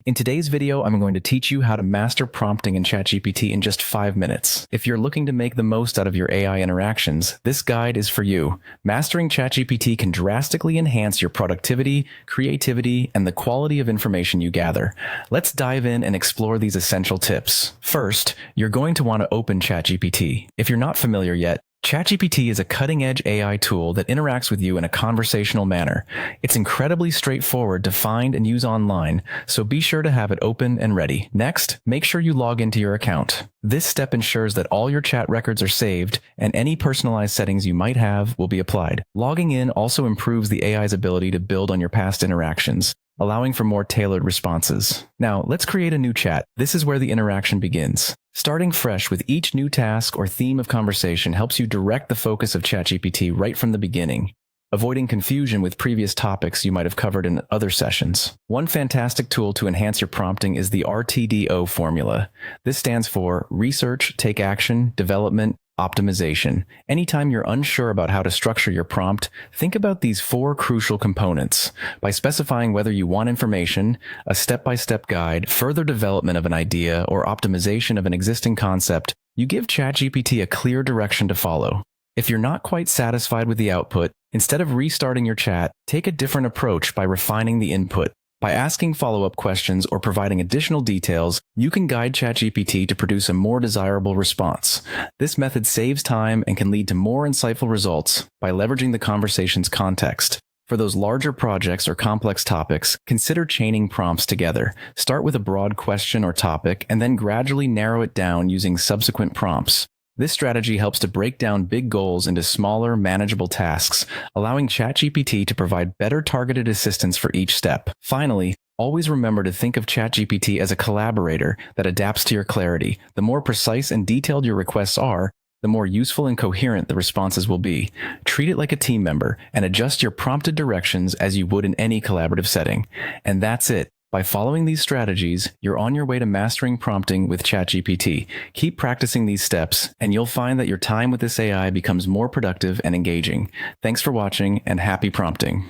In today's video, I'm going to teach you how to master prompting in Chatgpt in just 5 minutes. If you're looking to make the most out of your AI interactions, this guide is for you. Mastering Chatgpt can drastically enhance your productivity, creativity, and the quality of information you gather. Let's dive in and explore these essential tips. First, you're going to want to open Chatgpt. If you're not familiar yet, Chatgpt is a cutting-edge AI tool that interacts with you in a conversational manner. It's incredibly straightforward to find and use online, so be sure to have it open and ready. Next, make sure you log into your account. This step ensures that all your chat records are saved, and any personalized settings you might have will be applied. Logging in also improves the AI's ability to build on your past interactions, allowing for more tailored responses. Now, let's create a new chat. This is where the interaction begins. Starting fresh with each new task or theme of conversation helps you direct the focus of Chatgpt right from the beginning, avoiding confusion with previous topics you might have covered in other sessions. One fantastic tool to enhance your prompting is the RTDO formula. This stands for Research, Take Action, Development, Optimization. Anytime you're unsure about how to structure your prompt, think about these 4 crucial components. By specifying whether you want information, a step-by-step guide, further development of an idea, or optimization of an existing concept, you give Chatgpt a clear direction to follow. If you're not quite satisfied with the output, instead of restarting your chat, take a different approach by refining the input. By asking follow-up questions or providing additional details, you can guide Chatgpt to produce a more desirable response. This method saves time and can lead to more insightful results by leveraging the conversation's context. For those larger projects or complex topics, consider chaining prompts together. Start with a broad question or topic and then gradually narrow it down using subsequent prompts. This strategy helps to break down big goals into smaller, manageable tasks, allowing Chatgpt to provide better targeted assistance for each step. Finally, always remember to think of Chatgpt as a collaborator that adapts to your clarity. The more precise and detailed your requests are, the more useful and coherent the responses will be. Treat it like a team member and adjust your prompted directions as you would in any collaborative setting. And that's it. By following these strategies, you're on your way to mastering prompting with Chatgpt. Keep practicing these steps, and you'll find that your time with this AI becomes more productive and engaging. Thanks for watching, and happy prompting.